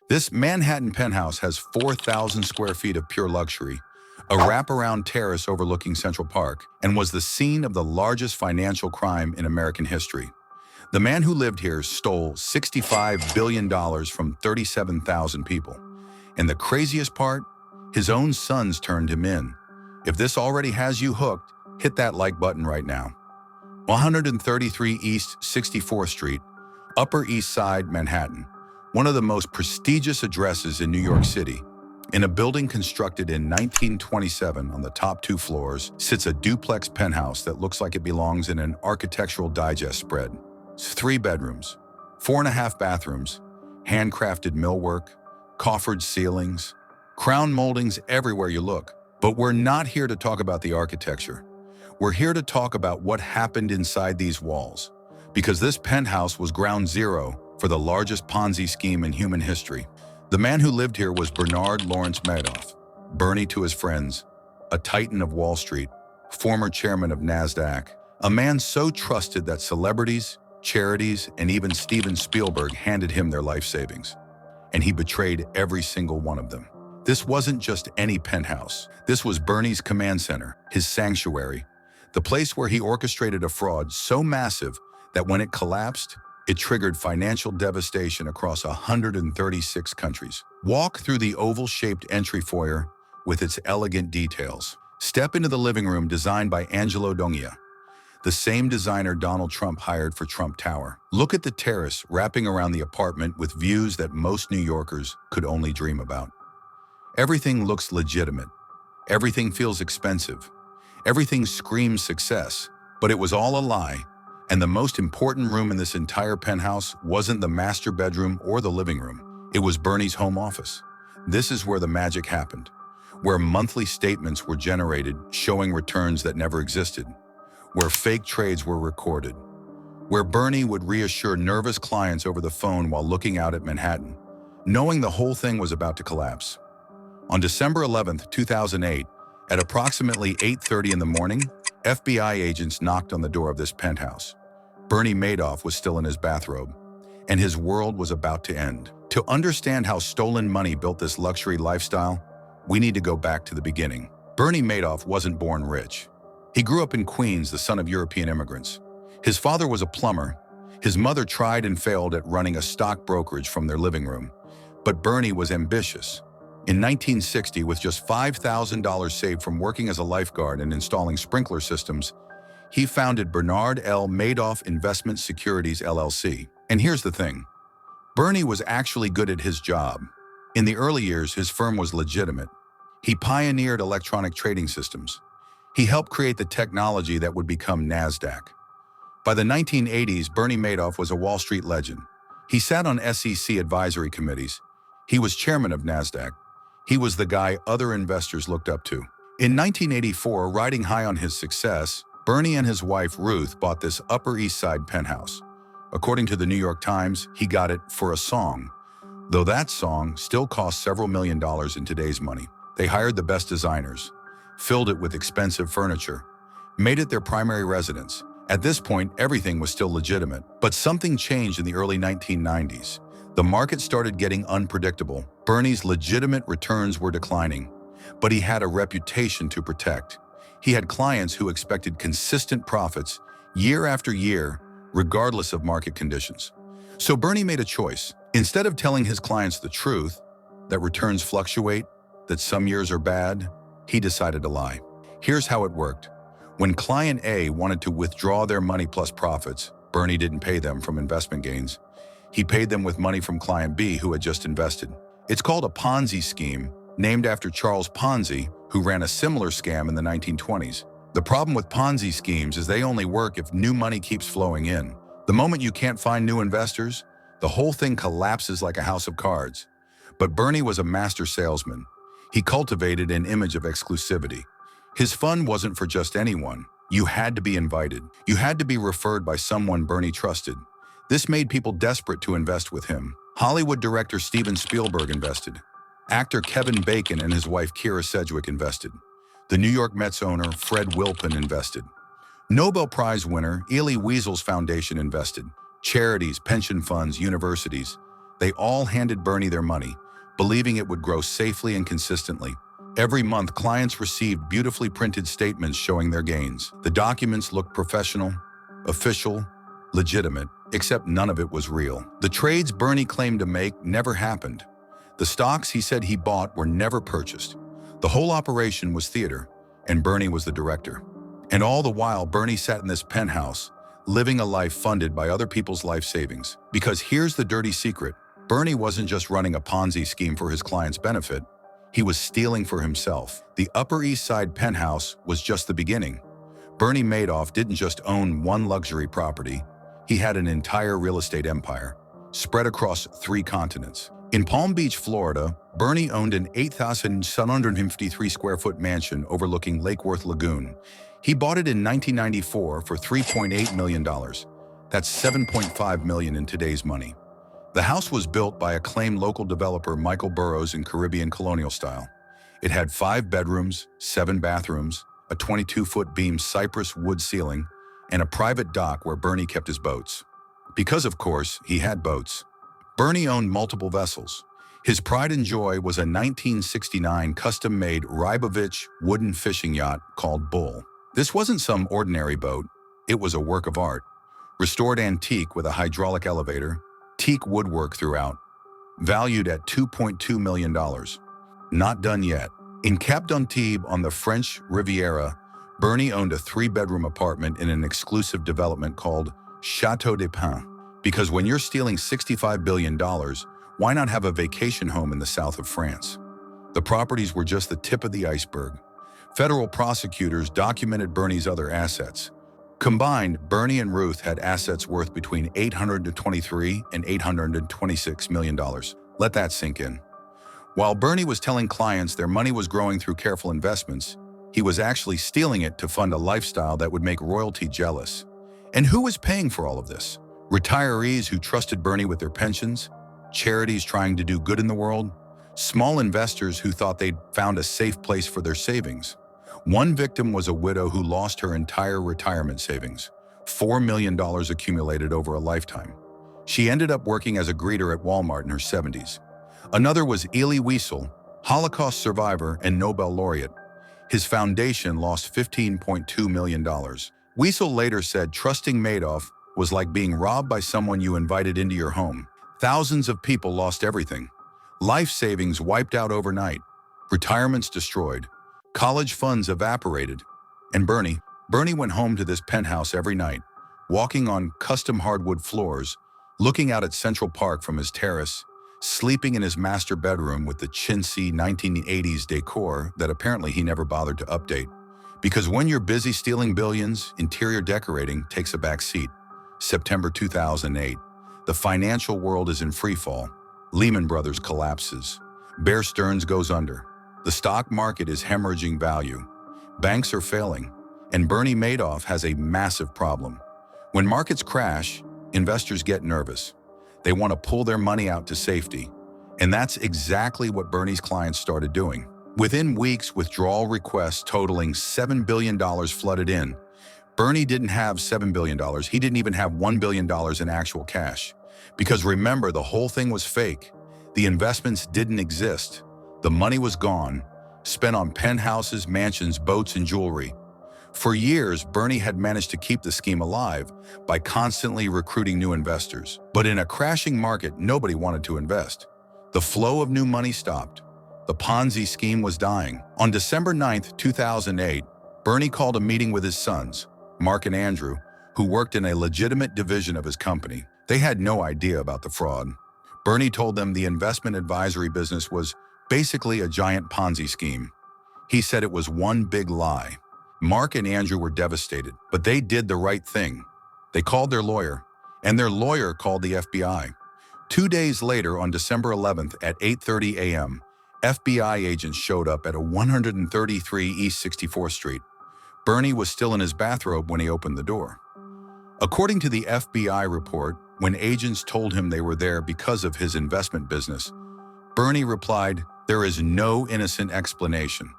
This Manhattan penthouse has 4,000 square feet of pure luxury, a wraparound terrace overlooking Central Park, and was the scene of the largest financial crime in American history. The man who lived here stole $65 billion from 37,000 people. And the craziest part? His own sons turned him in. If this already has you hooked, hit that like button right now. 133 East 64th Street, Upper East Side, Manhattan. One of the most prestigious addresses in New York City. In a building constructed in 1927 on the top 2 floors sits a duplex penthouse that looks like it belongs in an Architectural Digest spread. It's 3 bedrooms, 4.5 bathrooms, handcrafted millwork, coffered ceilings, crown moldings everywhere you look. But we're not here to talk about the architecture. We're here to talk about what happened inside these walls. Because this penthouse was ground zero for the largest Ponzi scheme in human history. The man who lived here was Bernard Lawrence Madoff, Bernie to his friends, a titan of Wall Street, former chairman of NASDAQ, a man so trusted that celebrities, charities, and even Steven Spielberg handed him their life savings. And he betrayed every single one of them. This wasn't just any penthouse. This was Bernie's command center, his sanctuary, the place where he orchestrated a fraud so massive that when it collapsed, it triggered financial devastation across 136 countries. Walk through the oval-shaped entry foyer with its elegant details. Step into the living room designed by Angelo Dongia, the same designer Donald Trump hired for Trump Tower. Look at the terrace wrapping around the apartment with views that most New Yorkers could only dream about. Everything looks legitimate. Everything feels expensive. Everything screams success, but it was all a lie. And the most important room in this entire penthouse wasn't the master bedroom or the living room. It was Bernie's home office. This is where the magic happened, where monthly statements were generated showing returns that never existed, where fake trades were recorded, where Bernie would reassure nervous clients over the phone while looking out at Manhattan, knowing the whole thing was about to collapse. On December 11, 2008, at approximately 8:30 in the morning, FBI agents knocked on the door of this penthouse. Bernie Madoff was still in his bathrobe, and his world was about to end. To understand how stolen money built this luxury lifestyle, we need to go back to the beginning. Bernie Madoff wasn't born rich. He grew up in Queens, the son of European immigrants. His father was a plumber. His mother tried and failed at running a stock brokerage from their living room. But Bernie was ambitious. In 1960, with just $5,000 saved from working as a lifeguard and installing sprinkler systems, he founded Bernard L. Madoff Investment Securities, LLC. And here's the thing. Bernie was actually good at his job. In the early years, his firm was legitimate. He pioneered electronic trading systems. He helped create the technology that would become NASDAQ. By the 1980s, Bernie Madoff was a Wall Street legend. He sat on SEC advisory committees. He was chairman of NASDAQ. He was the guy other investors looked up to. In 1984, riding high on his success, Bernie and his wife, Ruth, bought this Upper East Side penthouse. According to the New York Times, he got it for a song, though that song still costs several $1,000,000 in today's money. They hired the best designers, filled it with expensive furniture, made it their primary residence. At this point, everything was still legitimate. But something changed in the early 1990s. The market started getting unpredictable. Bernie's legitimate returns were declining, but he had a reputation to protect. He had clients who expected consistent profits year after year, regardless of market conditions. So Bernie made a choice. Instead of telling his clients the truth, that returns fluctuate, that some years are bad, he decided to lie. Here's how it worked. When client A wanted to withdraw their money plus profits, Bernie didn't pay them from investment gains. He paid them with money from client B who had just invested. It's called a Ponzi scheme, named after Charles Ponzi, who ran a similar scam in the 1920s. The problem with Ponzi schemes is they only work if new money keeps flowing in. The moment you can't find new investors, the whole thing collapses like a house of cards. But Bernie was a master salesman. He cultivated an image of exclusivity. His fund wasn't for just anyone. You had to be invited. You had to be referred by someone Bernie trusted. This made people desperate to invest with him. Hollywood director Steven Spielberg invested. Actor Kevin Bacon and his wife Kira Sedgwick invested. The New York Mets owner Fred Wilpon invested. Nobel Prize winner Elie Wiesel's foundation invested. Charities, pension funds, universities. They all handed Bernie their money, believing it would grow safely and consistently. Every month, clients received beautifully printed statements showing their gains. The documents looked professional, official, legitimate, except none of it was real. The trades Bernie claimed to make never happened. The stocks he said he bought were never purchased. The whole operation was theater, and Bernie was the director. And all the while, Bernie sat in this penthouse, living a life funded by other people's life savings. Because here's the dirty secret. Bernie wasn't just running a Ponzi scheme for his clients' benefit. He was stealing for himself. The Upper East Side penthouse was just the beginning. Bernie Madoff didn't just own one luxury property. He had an entire real estate empire, spread across 3 continents. In Palm Beach, Florida, Bernie owned an 8,753 square foot mansion overlooking Lake Worth Lagoon. He bought it in 1994 for $3.8 million. That's $7.5 million in today's money. The house was built by acclaimed local developer Michael Burrows in Caribbean colonial style. It had 5 bedrooms, 7 bathrooms, a 22-foot beam cypress wood ceiling, and a private dock where Bernie kept his boats. Because, of course, he had boats. Bernie owned multiple vessels. His pride and joy was a 1969 custom-made Rybovich wooden fishing yacht called Bull. This wasn't some ordinary boat. It was a work of art. Restored antique with a hydraulic elevator, teak woodwork throughout, valued at $2.2 million. Not done yet. In Cap d'Antibes on the French Riviera, Bernie owned a 3-bedroom apartment in an exclusive development called Chateau des Pins. Because when you're stealing $65 billion, why not have a vacation home in the south of France? The properties were just the tip of the iceberg. Federal prosecutors documented Bernie's other assets. Combined, Bernie and Ruth had assets worth between $823 and $826 million. Let that sink in. While Bernie was telling clients their money was growing through careful investments, he was actually stealing it to fund a lifestyle that would make royalty jealous. And who was paying for all of this? Retirees who trusted Bernie with their pensions, charities trying to do good in the world, small investors who thought they'd found a safe place for their savings. One victim was a widow who lost her entire retirement savings, $4 million accumulated over a lifetime. She ended up working as a greeter at Walmart in her 70s. Another was Elie Wiesel, Holocaust survivor and Nobel laureate. His foundation lost $15.2 million. Wiesel later said trusting Madoff was like being robbed by someone you invited into your home. Thousands of people lost everything. Life savings wiped out overnight. Retirements destroyed. College funds evaporated. And Bernie went home to this penthouse every night, walking on custom hardwood floors, looking out at Central Park from his terrace, sleeping in his master bedroom with the chintzy 1980s decor that apparently he never bothered to update. Because when you're busy stealing billions, interior decorating takes a back seat. September 2008. The financial world is in freefall. Lehman Brothers collapses. Bear Stearns goes under. The stock market is hemorrhaging value. Banks are failing. And Bernie Madoff has a massive problem. When markets crash, investors get nervous. They want to pull their money out to safety. And that's exactly what Bernie's clients started doing. Within weeks, withdrawal requests totaling $7 billion flooded in. Bernie didn't have $7 billion. He didn't even have $1 billion in actual cash. Because remember, the whole thing was fake. The investments didn't exist. The money was gone, spent on penthouses, mansions, boats, and jewelry. For years, Bernie had managed to keep the scheme alive by constantly recruiting new investors. But in a crashing market, nobody wanted to invest. The flow of new money stopped. The Ponzi scheme was dying. On December 9, 2008, Bernie called a meeting with his sons, Mark and Andrew, who worked in a legitimate division of his company. They had no idea about the fraud. Bernie told them the investment advisory business was basically a giant Ponzi scheme. He said it was one big lie. Mark and Andrew were devastated, but they did the right thing. They called their lawyer, and their lawyer called the FBI. 2 days later, on December 11th at 8:30 a.m., FBI agents showed up at a 133 East 64th Street. Bernie was still in his bathrobe when he opened the door. According to the FBI report, when agents told him they were there because of his investment business, Bernie replied, "There is no innocent explanation."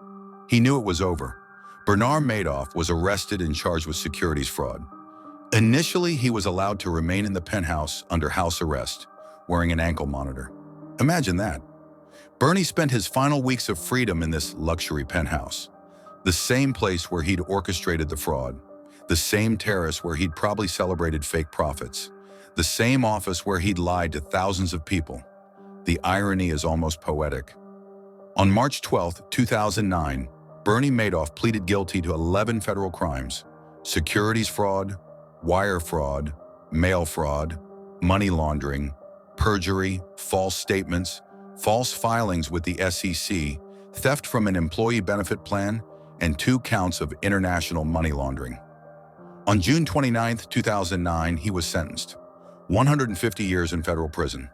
He knew it was over. Bernard Madoff was arrested and charged with securities fraud. Initially, he was allowed to remain in the penthouse under house arrest, wearing an ankle monitor. Imagine that. Bernie spent his final weeks of freedom in this luxury penthouse, the same place where he'd orchestrated the fraud, the same terrace where he'd probably celebrated fake profits, the same office where he'd lied to thousands of people. The irony is almost poetic. On March 12, 2009, Bernie Madoff pleaded guilty to 11 federal crimes: securities fraud, wire fraud, mail fraud, money laundering, perjury, false statements, false filings with the SEC, theft from an employee benefit plan, and 2 counts of international money laundering. On June 29, 2009, he was sentenced. 150 years in federal prison.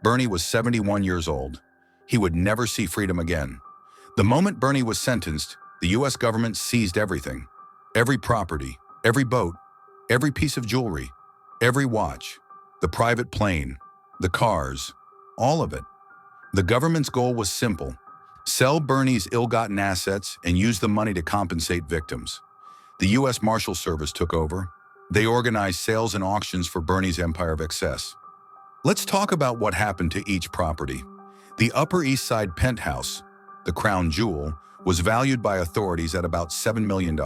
Bernie was 71 years old. He would never see freedom again. The moment Bernie was sentenced, the U.S. government seized everything. Every property, every boat, every piece of jewelry, every watch, the private plane, the cars, all of it. The government's goal was simple: sell Bernie's ill-gotten assets and use the money to compensate victims. The U.S. Marshal Service took over. They organized sales and auctions for Bernie's empire of excess. Let's talk about what happened to each property. The Upper East Side penthouse, the crown jewel, was valued by authorities at about $7 million.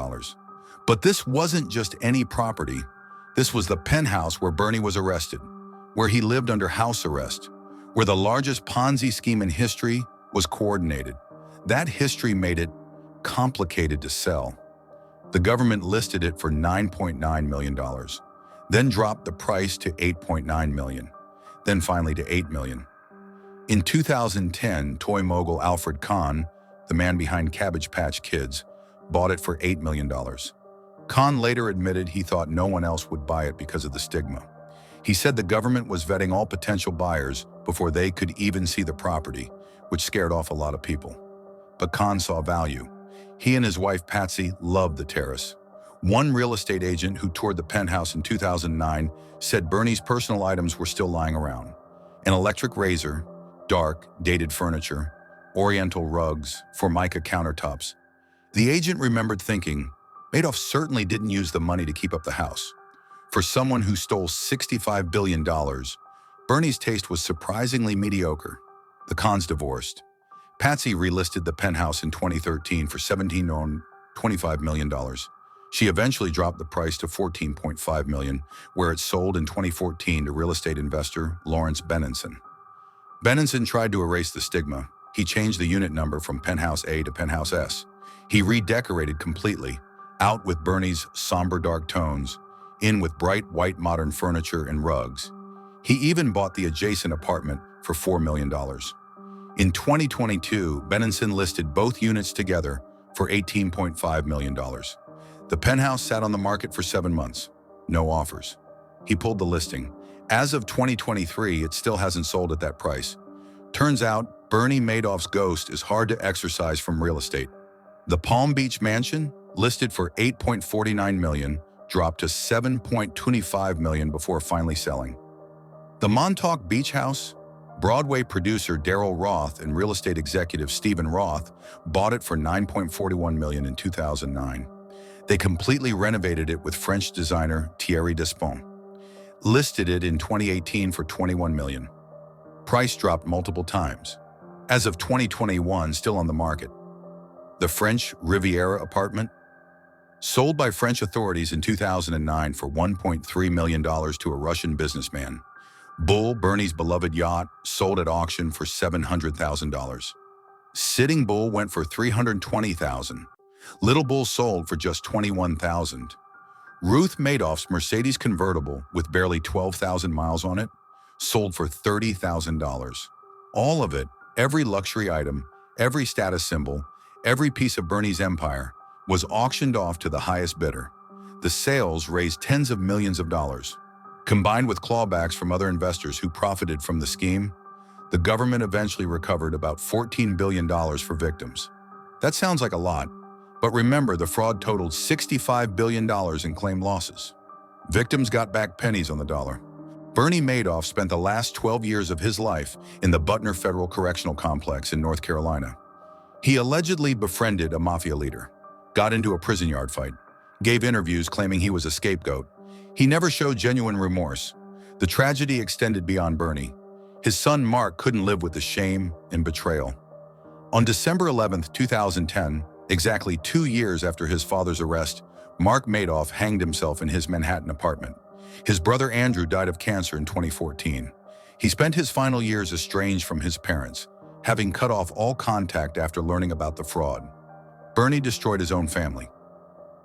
But this wasn't just any property. This was the penthouse where Bernie was arrested, where he lived under house arrest, where the largest Ponzi scheme in history was coordinated. That history made it complicated to sell. The government listed it for $9.9 million, then dropped the price to $8.9 million, then finally to $8 million. In 2010, toy mogul Alfred Kahn, the man behind Cabbage Patch Kids, bought it for $8 million. Kahn later admitted he thought no one else would buy it because of the stigma. He said the government was vetting all potential buyers before they could even see the property, which scared off a lot of people. But Kahn saw value. He and his wife Patsy loved the terrace. One real estate agent who toured the penthouse in 2009 said Bernie's personal items were still lying around: an electric razor, dark, dated furniture, oriental rugs, Formica countertops. The agent remembered thinking, Madoff certainly didn't use the money to keep up the house. For someone who stole $65 billion, Bernie's taste was surprisingly mediocre. The Kahns divorced. Patsy relisted the penthouse in 2013 for $25 million. She eventually dropped the price to $14.5 million, where it sold in 2014 to real estate investor Lawrence Benenson. Benenson tried to erase the stigma. He changed the unit number from Penthouse A to Penthouse S. He redecorated completely, out with Bernie's somber dark tones, in with bright white modern furniture and rugs. He even bought the adjacent apartment for $4 million. In 2022, Benenson listed both units together for $18.5 million. The penthouse sat on the market for 7 months. No offers. He pulled the listing. As of 2023, it still hasn't sold at that price. Turns out, Bernie Madoff's ghost is hard to exorcise from real estate. The Palm Beach mansion, listed for $8.49 million, dropped to $7.25 million before finally selling. The Montauk Beach House, Broadway producer Daryl Roth and real estate executive Stephen Roth bought it for $9.41 million in 2009. They completely renovated it with French designer Thierry Despont. Listed it in 2018 for $21 million. Price dropped multiple times. As of 2021, still on the market. The French Riviera apartment, sold by French authorities in 2009 for $1.3 million to a Russian businessman. Bull, Bernie's beloved yacht, sold at auction for $700,000. Sitting Bull went for $320,000. Little Bull sold for just $21,000. Ruth Madoff's Mercedes convertible, with barely 12,000 miles on it, sold for $30,000. All of it, every luxury item, every status symbol, every piece of Bernie's empire, was auctioned off to the highest bidder. The sales raised tens of millions of dollars. Combined with clawbacks from other investors who profited from the scheme, the government eventually recovered about $14 billion for victims. That sounds like a lot, but remember the fraud totaled $65 billion in claimed losses. Victims got back pennies on the dollar. Bernie Madoff spent the last 12 years of his life in the Butner Federal Correctional Complex in North Carolina. He allegedly befriended a mafia leader, got into a prison yard fight, gave interviews claiming he was a scapegoat. He never showed genuine remorse. The tragedy extended beyond Bernie. His son Mark couldn't live with the shame and betrayal. On December 11, 2010, exactly 2 years after his father's arrest, Mark Madoff hanged himself in his Manhattan apartment. His brother Andrew died of cancer in 2014. He spent his final years estranged from his parents, having cut off all contact after learning about the fraud. Bernie destroyed his own family.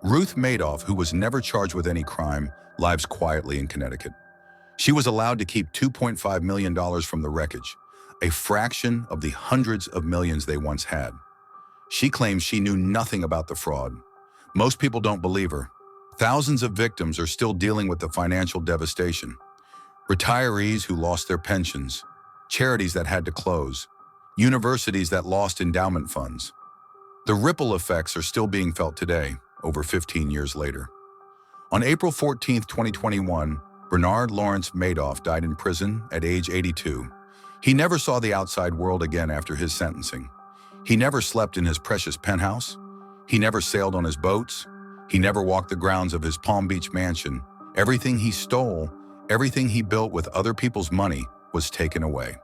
Ruth Madoff, who was never charged with any crime, lives quietly in Connecticut. She was allowed to keep $2.5 million from the wreckage, a fraction of the hundreds of millions they once had. She claims she knew nothing about the fraud. Most people don't believe her. Thousands of victims are still dealing with the financial devastation. Retirees who lost their pensions, charities that had to close, universities that lost endowment funds. The ripple effects are still being felt today, over 15 years later. On April 14, 2021, Bernard Lawrence Madoff died in prison at age 82. He never saw the outside world again after his sentencing. He never slept in his precious penthouse. He never sailed on his boats. He never walked the grounds of his Palm Beach mansion. Everything he stole, everything he built with other people's money, was taken away.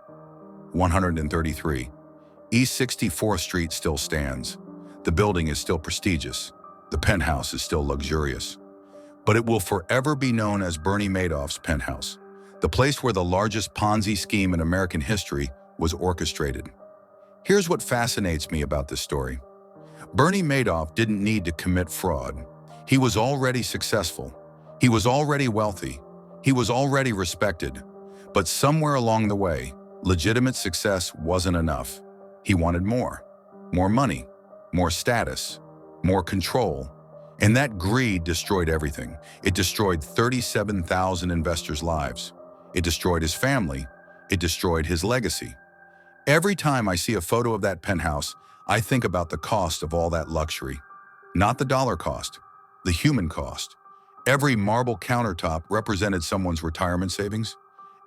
133. East 64th Street still stands. The building is still prestigious. The penthouse is still luxurious. But it will forever be known as Bernie Madoff's penthouse, the place where the largest Ponzi scheme in American history was orchestrated. Here's what fascinates me about this story. Bernie Madoff didn't need to commit fraud. He was already successful. He was already wealthy. He was already respected. But somewhere along the way, legitimate success wasn't enough. He wanted more. More money, more status, more control. And that greed destroyed everything. It destroyed 37,000 investors' lives. It destroyed his family. It destroyed his legacy. Every time I see a photo of that penthouse, I think about the cost of all that luxury. Not the dollar cost, the human cost. Every marble countertop represented someone's retirement savings.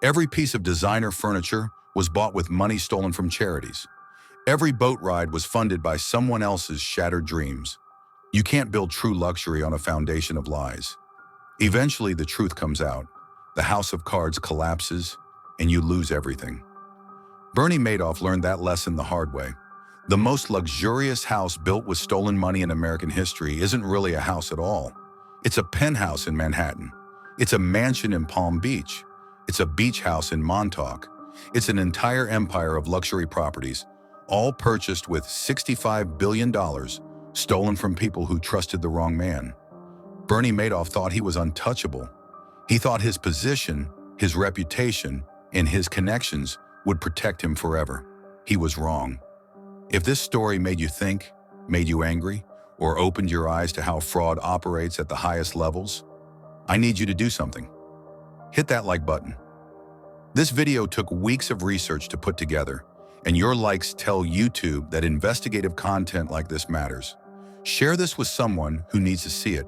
Every piece of designer furniture was bought with money stolen from charities. Every boat ride was funded by someone else's shattered dreams. You can't build true luxury on a foundation of lies. Eventually, the truth comes out. The house of cards collapses, and you lose everything. Bernie Madoff learned that lesson the hard way. The most luxurious house built with stolen money in American history isn't really a house at all. It's a penthouse in Manhattan. It's a mansion in Palm Beach. It's a beach house in Montauk. It's an entire empire of luxury properties, all purchased with $65 billion, stolen from people who trusted the wrong man. Bernie Madoff thought he was untouchable. He thought his position, his reputation, and his connections would protect him forever. He was wrong. If this story made you think, made you angry, or opened your eyes to how fraud operates at the highest levels, I need you to do something. Hit that like button. This video took weeks of research to put together, and your likes tell YouTube that investigative content like this matters. Share this with someone who needs to see it.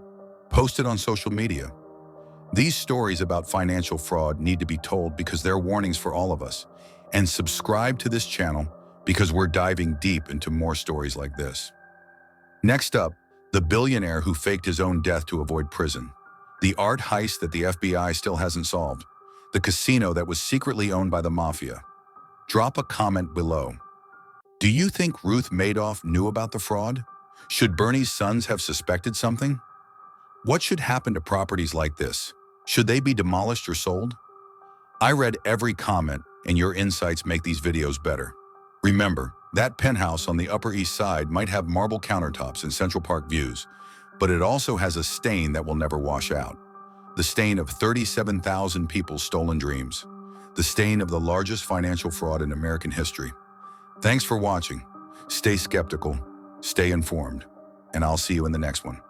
Post it on social media. These stories about financial fraud need to be told because they're warnings for all of us. And subscribe to this channel because we're diving deep into more stories like this. Next up, the billionaire who faked his own death to avoid prison. The art heist that the FBI still hasn't solved. The casino that was secretly owned by the mafia. Drop a comment below. Do you think Ruth Madoff knew about the fraud? Should Bernie's sons have suspected something? What should happen to properties like this? Should they be demolished or sold? I read every comment, and your insights make these videos better. Remember, that penthouse on the Upper East Side might have marble countertops and Central Park views, but it also has a stain that will never wash out. The stain of 37,000 people's stolen dreams. The stain of the largest financial fraud in American history. Thanks for watching. Stay skeptical, stay informed, and I'll see you in the next one.